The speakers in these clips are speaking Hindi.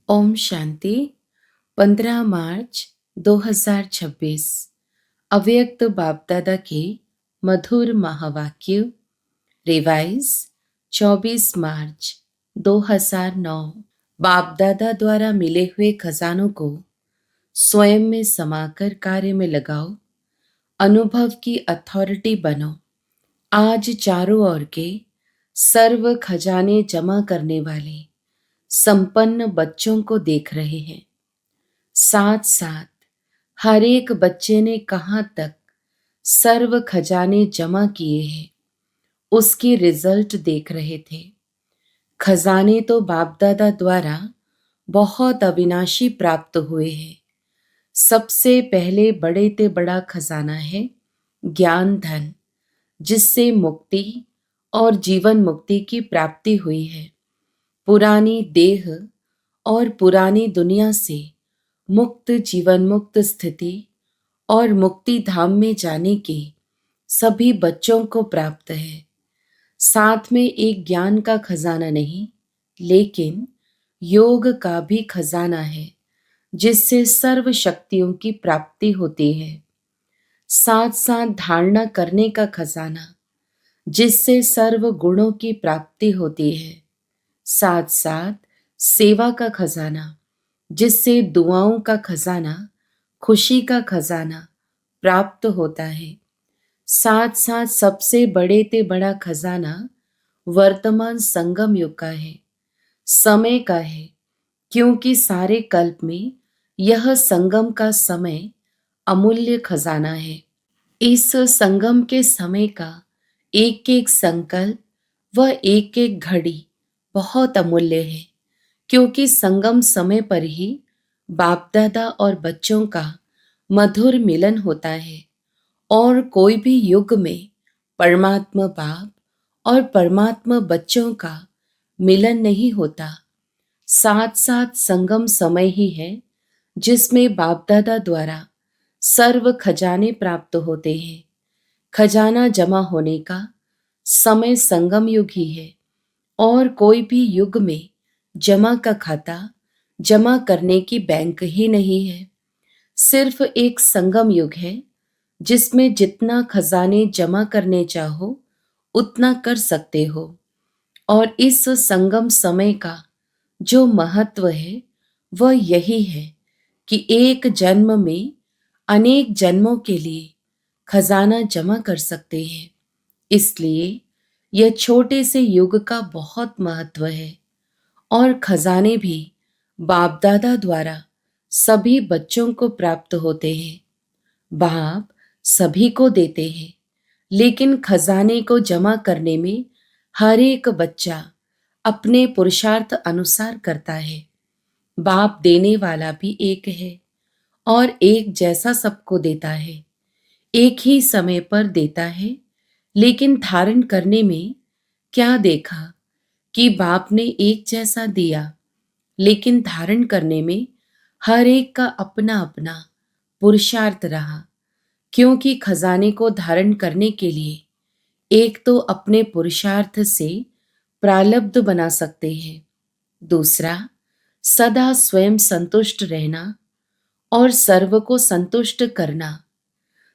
ओम शांति। 15 मार्च 2026 अव्यक्त बाप दादा के मधुर महावाक्य। रिवाइज 24 मार्च 2009। बाप दादा द्वारा मिले हुए खजानों को स्वयं में समाकर कार्य में लगाओ। अनुभव की अथॉरिटी बनो। आज चारों ओर के सर्व खजाने जमा करने वाले संपन्न बच्चों को देख रहे हैं। साथ साथ हर एक बच्चे ने कहाँ तक सर्व खजाने जमा किए हैं उसकी रिजल्ट देख रहे थे। खजाने तो बाप दादा द्वारा बहुत अविनाशी प्राप्त हुए हैं। सबसे पहले बड़े ते बड़ा खजाना है ज्ञान धन, जिससे मुक्ति और जीवन मुक्ति की प्राप्ति हुई है। पुरानी देह और पुरानी दुनिया से मुक्त जीवन मुक्त स्थिति और मुक्ति धाम में जाने के सभी बच्चों को प्राप्त है। साथ में एक ज्ञान का खजाना नहीं, लेकिन योग का भी खजाना है, जिससे सर्व शक्तियों की प्राप्ति होती है। साथ साथ धारणा करने का खजाना, जिससे सर्व गुणों की प्राप्ति होती है। साथ साथ सेवा का खजाना, जिससे दुआओं का खजाना, खुशी का खजाना प्राप्त होता है। साथ साथ सबसे बड़े ते बड़ा खजाना वर्तमान संगम युग का है, समय का है, क्योंकि सारे कल्प में यह संगम का समय अमूल्य खजाना है। इस संगम के समय का एक एक संकल्प व एक एक घड़ी बहुत अमूल्य है, क्योंकि संगम समय पर ही बाप दादा और बच्चों का मधुर मिलन होता है। और कोई भी युग में परमात्मा बाप और परमात्मा बच्चों का मिलन नहीं होता। साथ साथ संगम समय ही है जिसमें बाप दादा द्वारा सर्व खजाने प्राप्त होते हैं। खजाना जमा होने का समय संगम युग ही है, और कोई भी युग में जमा का खाता जमा करने की बैंक ही नहीं है। सिर्फ एक संगम युग है जिसमें जितना खजाने जमा करने चाहो उतना कर सकते हो। और इस संगम समय का जो महत्व है वह यही है कि एक जन्म में अनेक जन्मों के लिए खजाना जमा कर सकते हैं। इसलिए यह छोटे से युग का बहुत महत्व है। और खजाने भी बाप दादा द्वारा सभी बच्चों को प्राप्त होते हैं। बाप सभी को देते हैं, लेकिन खजाने को जमा करने में हर एक बच्चा अपने पुरुषार्थ अनुसार करता है। बाप देने वाला भी एक है और एक जैसा सबको देता है, एक ही समय पर देता है। लेकिन धारण करने में क्या देखा कि बाप ने एक जैसा दिया, लेकिन धारण करने में हर एक का अपना अपना पुरुषार्थ रहा। क्योंकि खजाने को धारण करने के लिए एक तो अपने पुरुषार्थ से प्रालब्ध बना सकते हैं, दूसरा सदा स्वयं संतुष्ट रहना और सर्व को संतुष्ट करना।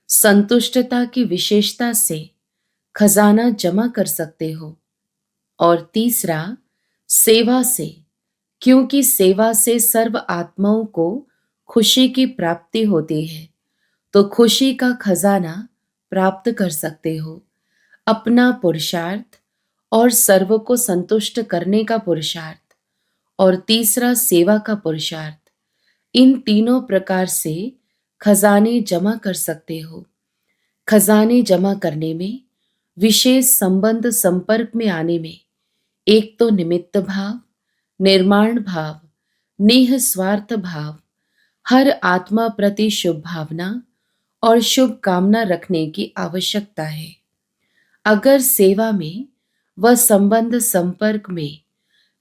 संतुष्टता की विशेषता से खजाना जमा कर सकते हो। और तीसरा सेवा से, क्योंकि सेवा से सर्व आत्माओं को खुशी की प्राप्ति होती है, तो खुशी का खजाना प्राप्त कर सकते हो। अपना पुरुषार्थ और सर्व को संतुष्ट करने का पुरुषार्थ, और तीसरा सेवा का पुरुषार्थ, इन तीनों प्रकार से खजाने जमा कर सकते हो। खजाने जमा करने में, विशेष संबंध संपर्क में आने में, एक तो निमित्त भाव, निर्माण भाव, निस्वार्थ भाव, हर आत्मा प्रति शुभ भावना और शुभ कामना रखने की आवश्यकता है। अगर सेवा में व संबंध संपर्क में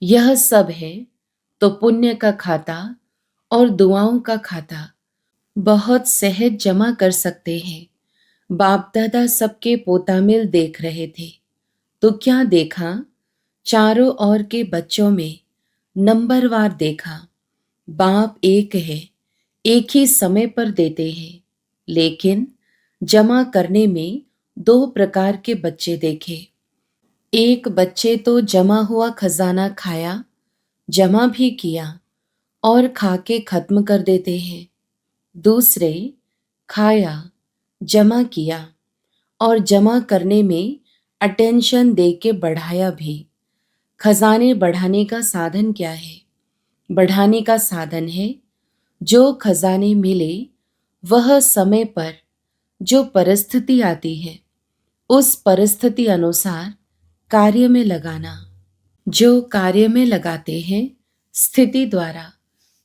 यह सब है, तो पुण्य का खाता और दुआओं का खाता बहुत सहज जमा कर सकते हैं। बाप दादा सबके पोतामिल देख रहे थे, तो क्या देखा? चारों ओर के बच्चों में नंबरवार देखा। बाप एक है, एक ही समय पर देते हैं, लेकिन जमा करने में दो प्रकार के बच्चे देखे। एक बच्चे तो जमा हुआ खजाना खाया, जमा भी किया और खा के खत्म कर देते हैं। दूसरे खाया, जमा किया और जमा करने में अटेंशन दे के बढ़ाया भी। खजाने बढ़ाने का साधन क्या है? बढ़ाने का साधन है जो खजाने मिले वह समय पर जो परिस्थिति आती है उस परिस्थिति अनुसार कार्य में लगाना। जो कार्य में लगाते हैं स्थिति द्वारा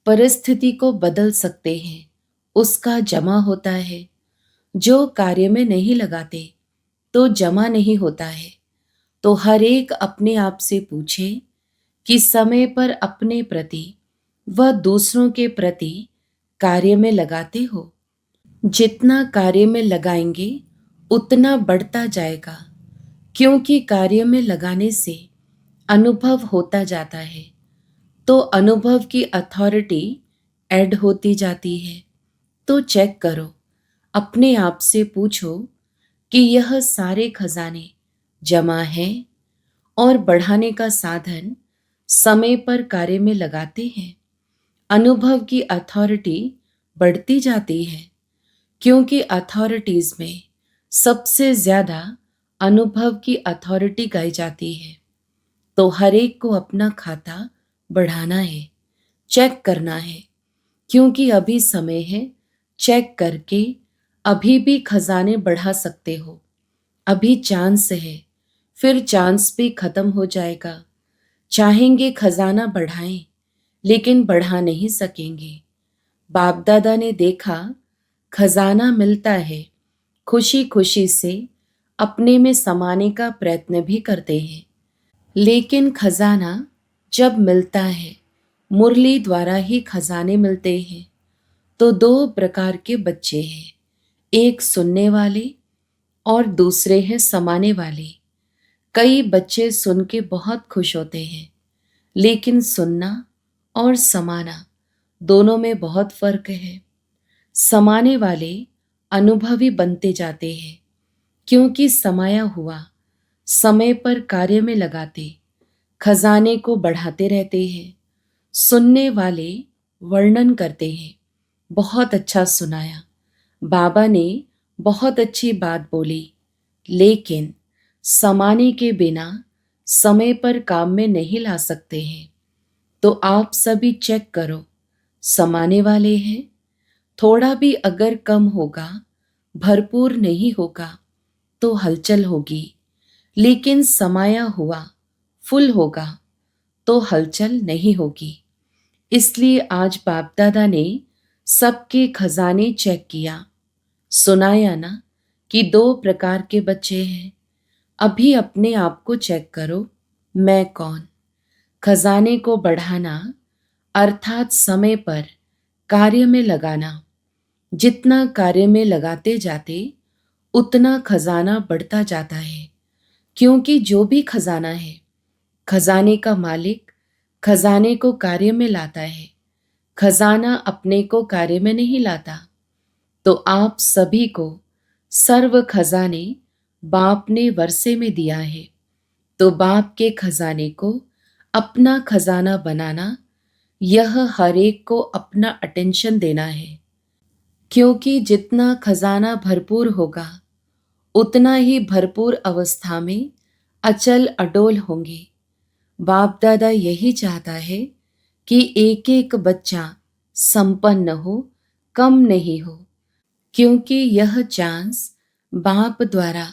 परिस्थिति को बदल सकते हैं, उसका जमा होता है। जो कार्य में नहीं लगाते तो जमा नहीं होता है। तो हर एक अपने आप से पूछे कि समय पर अपने प्रति व दूसरों के प्रति कार्य में लगाते हो? जितना कार्य में लगाएंगे उतना बढ़ता जाएगा, क्योंकि कार्य में लगाने से अनुभव होता जाता है, तो अनुभव की अथॉरिटी ऐड होती जाती है। तो चेक करो, अपने आप से पूछो कि यह सारे खजाने जमा हैं और बढ़ाने का साधन समय पर कार्य में लगाते हैं। अनुभव की अथॉरिटी बढ़ती जाती है, क्योंकि अथॉरिटीज में सबसे ज्यादा अनुभव की अथॉरिटी गाई जाती है। तो हर एक को अपना खाता बढ़ाना है, चेक करना है, क्योंकि अभी समय है। चेक करके अभी भी खजाने बढ़ा सकते हो, अभी चांस है, फिर चांस भी खत्म हो जाएगा। चाहेंगे खजाना बढ़ाएं, लेकिन बढ़ा नहीं सकेंगे। बाप दादा ने देखा खजाना मिलता है, खुशी खुशी से अपने में समाने का प्रयत्न भी करते हैं, लेकिन खजाना जब मिलता है, मुरली द्वारा ही खजाने मिलते हैं। तो दो प्रकार के बच्चे हैं, एक सुनने वाले और दूसरे हैं समाने वाले। कई बच्चे सुन के बहुत खुश होते हैं, लेकिन सुनना और समाना दोनों में बहुत फर्क है। समाने वाले अनुभवी बनते जाते हैं, क्योंकि समाया हुआ समय पर कार्य में लगाते खजाने को बढ़ाते रहते हैं। सुनने वाले वर्णन करते हैं, बहुत अच्छा सुनाया, बाबा ने बहुत अच्छी बात बोली, लेकिन समाने के बिना समय पर काम में नहीं ला सकते हैं। तो आप सभी चेक करो, समाने वाले हैं। थोड़ा भी अगर कम होगा, भरपूर नहीं होगा, तो हलचल होगी, लेकिन समाया हुआ फुल होगा तो हलचल नहीं होगी। इसलिए आज बाप दादा ने सबके खजाने चेक किया, सुनाया ना कि दो प्रकार के बच्चे हैं। अभी अपने आप को चेक करो, मैं कौन? खजाने को बढ़ाना अर्थात समय पर कार्य में लगाना। जितना कार्य में लगाते जाते उतना खजाना बढ़ता जाता है, क्योंकि जो भी खजाना है, खजाने का मालिक खजाने को कार्य में लाता है, खजाना अपने को कार्य में नहीं लाता। तो आप सभी को सर्व खजाने बाप ने वर्षे में दिया है, तो बाप के खजाने को अपना खजाना बनाना, यह हर एक को अपना अटेंशन देना है। क्योंकि जितना खजाना भरपूर होगा उतना ही भरपूर अवस्था में अचल अडोल होंगे। बाप दादा यही चाहता है कि एक एक बच्चा संपन्न हो, कम नहीं हो, क्योंकि यह चांस बाप द्वारा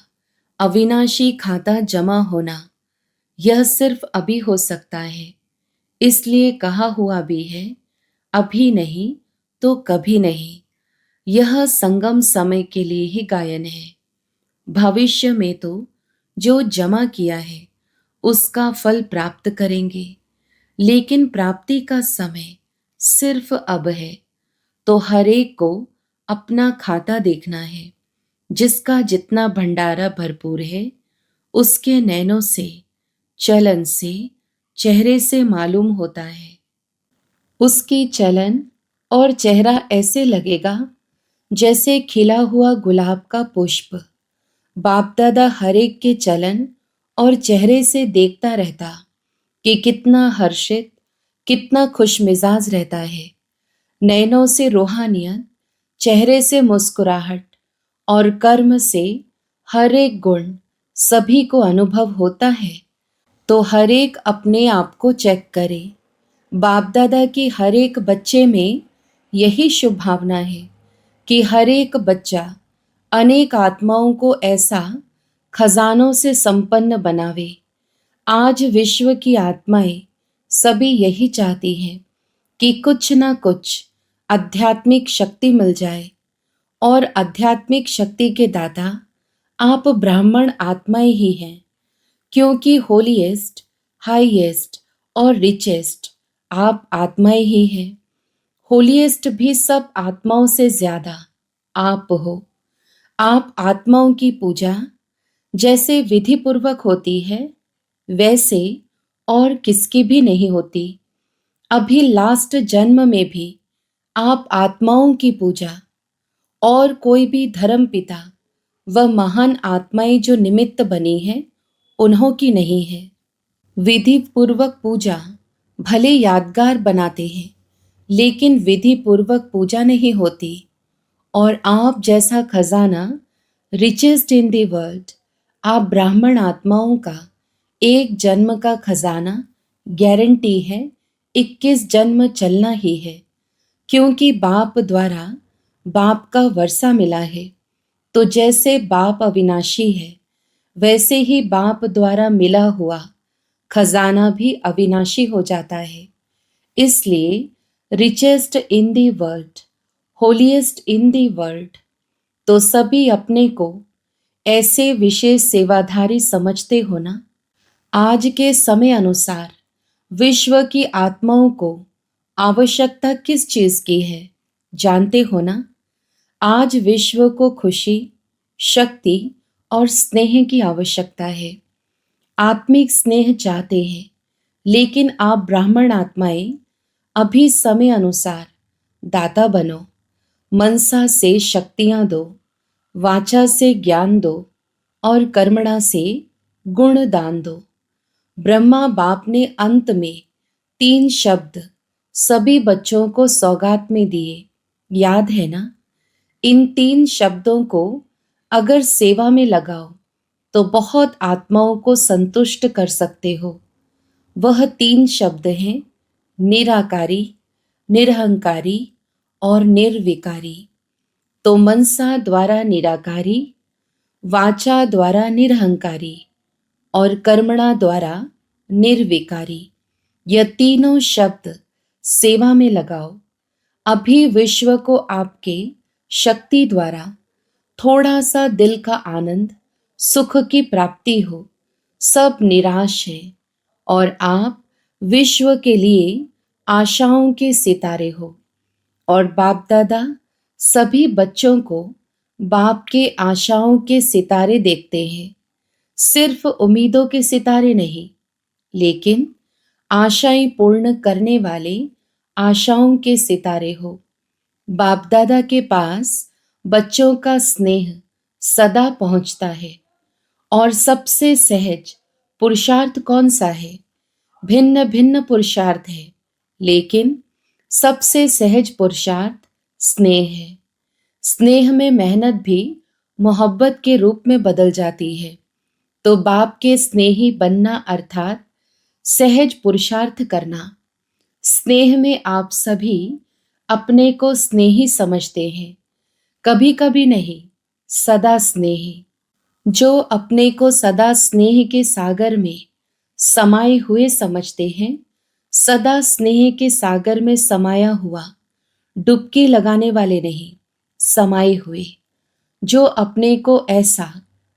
अविनाशी खाता जमा होना यह सिर्फ अभी हो सकता है। इसलिए कहा हुआ भी है, अभी नहीं तो कभी नहीं। यह संगम समय के लिए ही गायन है। भविष्य में तो जो जमा किया है उसका फल प्राप्त करेंगे, लेकिन प्राप्ति का समय सिर्फ अब है। तो हर एक को अपना खाता देखना है। जिसका जितना भंडारा भरपूर है उसके नैनों से, चलन से, चेहरे से मालूम होता है। उसकी चलन और चेहरा ऐसे लगेगा जैसे खिला हुआ गुलाब का पुष्प। बाप दादा हर एक के चलन और चेहरे से देखता रहता कि कितना हर्षित, कितना खुश मिजाज रहता है। नैनों से रूहानियत, चेहरे से मुस्कुराहट और कर्म से हर एक गुण सभी को अनुभव होता है। तो हर एक अपने आप को चेक करे। बाप दादा की हर एक बच्चे में यही शुभ भावना है कि हर एक बच्चा अनेक आत्माओं को ऐसा खजानों से संपन्न बनावे। आज विश्व की आत्माएं सभी यही चाहती हैं कि कुछ ना कुछ आध्यात्मिक शक्ति मिल जाए, और आध्यात्मिक शक्ति के दाता आप ब्राह्मण आत्माएं ही हैं, क्योंकि होलीएस्ट, हाईएस्ट और रिचेस्ट आप आत्माएं ही हैं। होलीएस्ट भी सब आत्माओं से ज्यादा आप हो। आप आत्माओं की पूजा जैसे विधि पूर्वक होती है, वैसे और किसकी भी नहीं होती। अभी लास्ट जन्म में भी आप आत्माओं की पूजा और कोई भी धर्म पिता व महान आत्माएं जो निमित्त बनी है, उन्हों की नहीं है। विधि पूर्वक पूजा भले यादगार बनाते हैं, लेकिन विधि पूर्वक पूजा नहीं होती। और आप जैसा खजाना रिचेस्ट इन द वर्ल्ड, आप ब्राह्मण आत्माओं का एक जन्म का खजाना गारंटी है 21 जन्म चलना ही है, क्योंकि बाप द्वारा बाप का वर्षा मिला है। तो जैसे बाप अविनाशी है, वैसे ही बाप द्वारा मिला हुआ खजाना भी अविनाशी हो जाता है। इसलिए richest in the world, holiest in the world. तो सभी अपने को ऐसे विशेष सेवाधारी समझते हो ना। आज के समय अनुसार विश्व की आत्माओं को आवश्यकता किस चीज की है, जानते हो ना। आज विश्व को खुशी, शक्ति और स्नेह की आवश्यकता है। आत्मिक स्नेह चाहते हैं, लेकिन आप ब्राह्मण आत्माएं अभी समय अनुसार दाता बनो। मनसा से शक्तियां दो, वाचा से ज्ञान दो और कर्मणा से गुण दान दो। ब्रह्मा बाप ने अंत में 3 शब्द सभी बच्चों को सौगात में दिए, याद है ना। इन 3 शब्दों को अगर सेवा में लगाओ तो बहुत आत्माओं को संतुष्ट कर सकते हो। वह 3 शब्द हैं निराकारी, निरहंकारी और निर्विकारी। तो मनसा द्वारा निराकारी, वाचा द्वारा निरहंकारी और कर्मणा द्वारा निर्विकारी। यह तीनों शब्द सेवा में लगाओ। अभी विश्व को आपके शक्ति द्वारा थोड़ा सा दिल का आनंद, सुख की प्राप्ति हो। सब निराश है और आप विश्व के लिए आशाओं के सितारे हो। और बाप दादा सभी बच्चों को बाप के आशाओं के सितारे देखते हैं। सिर्फ उम्मीदों के सितारे नहीं, लेकिन आशाएं पूर्ण करने वाले आशाओं के सितारे हो। बाप दादा के पास बच्चों का स्नेह सदा पहुंचता है। और सबसे सहज पुरुषार्थ कौन सा है? भिन्न भिन्न पुरुषार्थ है, लेकिन सबसे सहज पुरुषार्थ स्नेह है। स्नेह में मेहनत भी मोहब्बत के रूप में बदल जाती है। तो बाप के स्नेही बनना अर्थात सहज पुरुषार्थ करना। स्नेह में आप सभी अपने को स्नेही समझते हैं, कभी कभी नहीं, सदा स्नेही। जो अपने को सदा स्नेह के सागर में समाये हुए समझते हैं, सदा स्नेह के सागर में समाया हुआ, डुबकी लगाने वाले नहीं, समाये हुए। जो अपने को ऐसा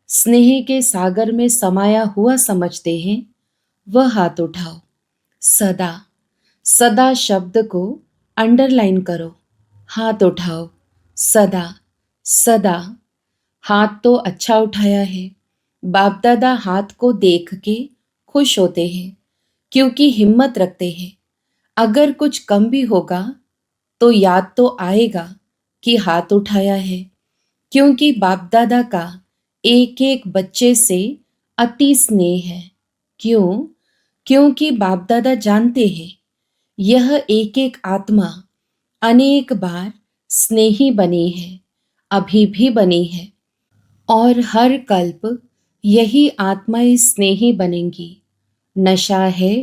स्नेह के सागर में समाया हुआ समझते हैं, वह हाथ उठाओ। सदा, सदा शब्द को अंडरलाइन करो। हाथ उठाओ। सदा, सदा। हाथ तो अच्छा उठाया है। बाप दादा हाथ को देख के खुश होते हैं, क्योंकि हिम्मत रखते हैं। अगर कुछ कम भी होगा तो याद तो आएगा कि हाथ उठाया है, क्योंकि बाप दादा का एक एक बच्चे से अति स्नेह है। क्यों? क्योंकि बाप दादा जानते हैं यह एक एक आत्मा अनेक बार स्नेही बनी है, अभी भी बनी है, और हर कल्प यही आत्माएं स्नेही बनेंगी। नशा है,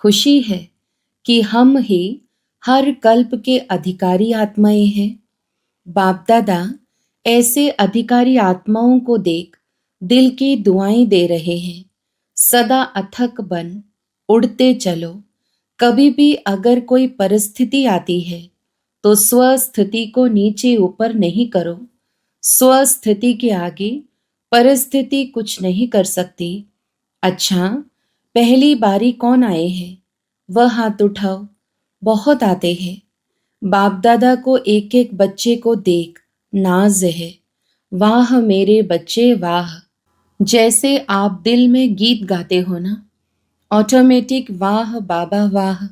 खुशी है कि हम ही हर कल्प के अधिकारी आत्माएं हैं। बाप दादा ऐसे अधिकारी आत्माओं को देख दिल की दुआएं दे रहे हैं। सदा अथक बन उड़ते चलो। कभी भी अगर कोई परिस्थिति आती है तो स्वस्थिति को नीचे ऊपर नहीं करो। स्वस्थिति के आगे परिस्थिति कुछ नहीं कर सकती। अच्छा, पहली बारी कौन आए हैं? वह हाथ उठाओ। बहुत आते हैं। बाप दादा को एक एक बच्चे को देख नाज है। वाह मेरे बच्चे वाह। जैसे आप दिल में गीत गाते हो ना, ऑटोमेटिक वाह बाबा वाह,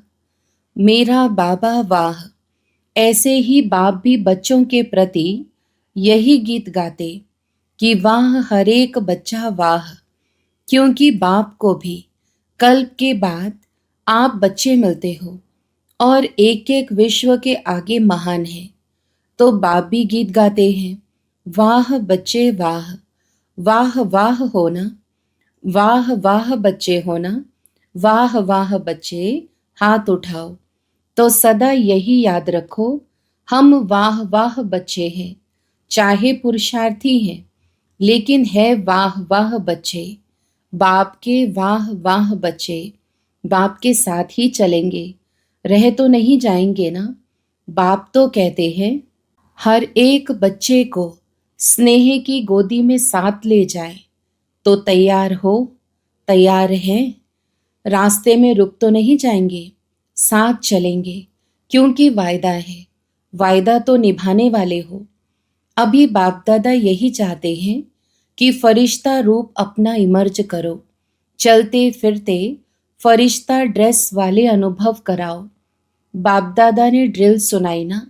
मेरा बाबा वाह, ऐसे ही बाप भी बच्चों के प्रति यही गीत गाते कि वाह हर एक बच्चा वाह। क्योंकि बाप को भी कल्प के बाद आप बच्चे मिलते हो और एक एक विश्व के आगे महान है, तो बाप भी गीत गाते हैं, वाह बच्चे वाह, वाह वाह होना, वाह वाह बच्चे होना, वाह वाह बच्चे, हाथ उठाओ। तो सदा यही याद रखो, हम वाह वाह बच्चे हैं, चाहे पुरुषार्थी हैं, लेकिन है वाह वाह बच्चे। बाप के वाह वाह बच्चे बाप के साथ ही चलेंगे, रह तो नहीं जाएंगे ना। बाप तो कहते हैं हर एक बच्चे को स्नेह की गोदी में साथ ले जाए। तो तैयार हो? तैयार हैं? रास्ते में रुक तो नहीं जाएंगे, साथ चलेंगे, क्योंकि वायदा है। वायदा तो निभाने वाले हो। अभी बाप दादा यही चाहते हैं कि फरिश्ता रूप अपना इमर्ज करो, चलते फिरते फरिश्ता ड्रेस वाले अनुभव कराओ। बाप दादा ने ड्रिल सुनाई ना,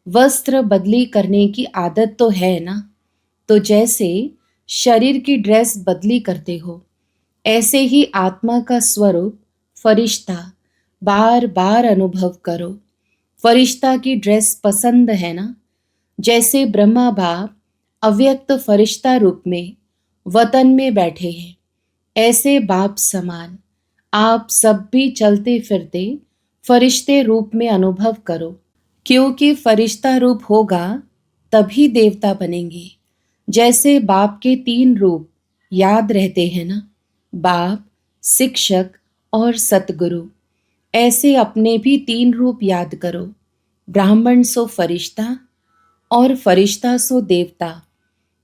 वस्त्र बदली करने की आदत तो है ना। तो जैसे शरीर की ड्रेस बदली करते हो, ऐसे ही आत्मा का स्वरूप फरिश्ता बार बार अनुभव करो। फरिश्ता की ड्रेस पसंद है ना। जैसे ब्रह्मा बाप अव्यक्त फरिश्ता रूप में वतन में बैठे हैं, ऐसे बाप समान आप सब भी चलते फिरते फरिश्ते रूप में अनुभव करो। क्योंकि फरिश्ता रूप होगा तभी देवता बनेंगे। जैसे बाप के 3 रूप याद रहते हैं ना, बाप, शिक्षक और सतगुरु, ऐसे अपने भी 3 रूप याद करो। ब्राह्मण सो फरिश्ता और फरिश्ता सो देवता।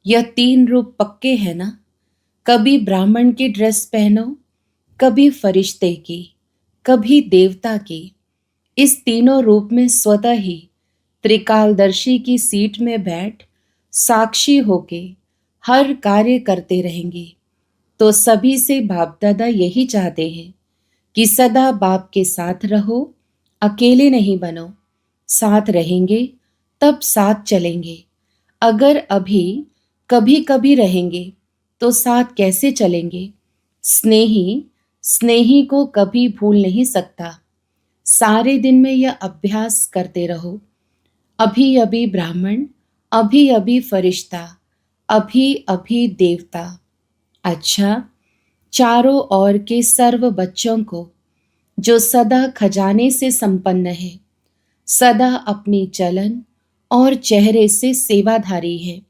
यह 3 रूप पक्के हैं ना। कभी ब्राह्मण की ड्रेस पहनो, कभी फरिश्ते की, कभी देवता की। इस तीनों रूप में स्वतः ही त्रिकालदर्शी की सीट में बैठ साक्षी होके हर कार्य करते रहेंगे। तो सभी से बाप दादा यही चाहते हैं कि सदा बाप के साथ रहो, अकेले नहीं बनो। साथ रहेंगे तब साथ चलेंगे। अगर अभी कभी कभी रहेंगे तो साथ कैसे चलेंगे? स्नेही स्नेही को कभी भूल नहीं सकता। सारे दिन में यह अभ्यास करते रहो, अभी अभी ब्राह्मण, अभी अभी फरिश्ता, अभी अभी देवता। अच्छा, चारों ओर के सर्व बच्चों को जो सदा खजाने से संपन्न है, सदा अपनी चलन और चेहरे से सेवाधारी है,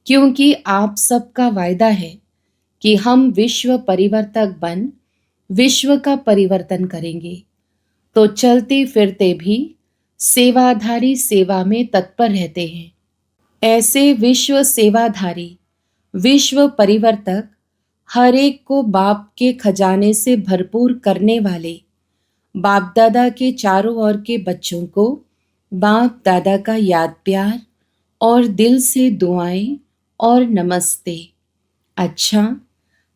क्योंकि आप सबका वायदा है कि हम विश्व परिवर्तक बन विश्व का परिवर्तन करेंगे। तो चलते फिरते भी सेवाधारी सेवा में तत्पर रहते हैं। ऐसे विश्व सेवाधारी, विश्व परिवर्तक, हर एक को बाप के खजाने से भरपूर करने वाले बाप दादा के चारों ओर के बच्चों को बाप दादा का याद प्यार और दिल से दुआएं और नमस्ते। अच्छा,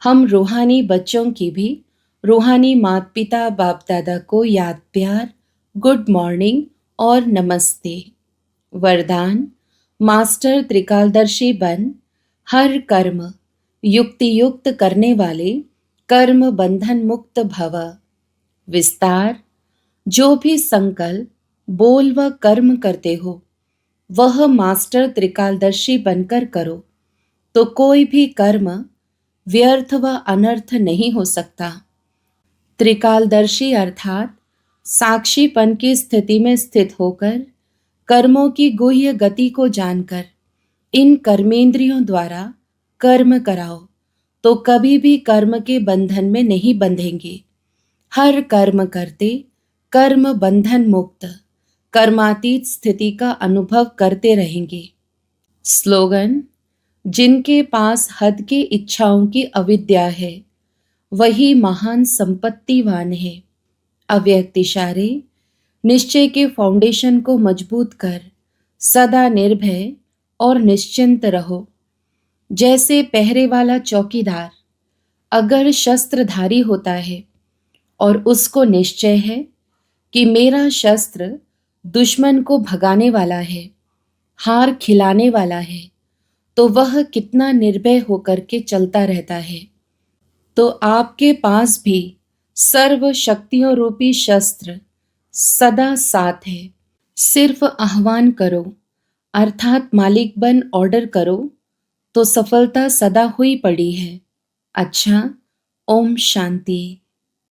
हम रूहानी बच्चों की भी रूहानी माता पिता बाप दादा को याद प्यार गुड मॉर्निंग और नमस्ते। वरदान: मास्टर त्रिकालदर्शी बन, हर कर्म युक्ति युक्त करने वाले कर्म बंधन मुक्त भव। विस्तार: जो भी संकल्प, बोल व कर्म करते हो वह मास्टर त्रिकालदर्शी बनकर करो, तो कोई भी कर्म व्यर्थ व अनर्थ नहीं हो सकता। त्रिकालदर्शी अर्थात साक्षीपन की स्थिति में स्थित होकर कर्मों की गुह्य गति को जानकर इन कर्मेंद्रियों द्वारा कर्म कराओ, तो कभी भी कर्म के बंधन में नहीं बंधेंगे। हर कर्म करते कर्म बंधन मुक्त कर्मातीत स्थिति का अनुभव करते रहेंगे। स्लोगन: जिनके पास हद की इच्छाओं की अविद्या है वही महान संपत्तिवान है। अव्यक्त इशारे: निश्चय के फाउंडेशन को मजबूत कर सदा निर्भय और निश्चिंत रहो। जैसे पहरे वाला चौकीदार अगर शस्त्रधारी होता है और उसको निश्चय है कि मेरा शस्त्र दुश्मन को भगाने वाला है, हार खिलाने वाला है, तो वह कितना निर्भय होकर के चलता रहता है। तो आपके पास भी सर्व शक्तियों रूपी शस्त्र सदा साथ है। सिर्फ आह्वान करो अर्थात मालिक बन ऑर्डर करो, तो सफलता सदा हुई पड़ी है। अच्छा, ओम शांति।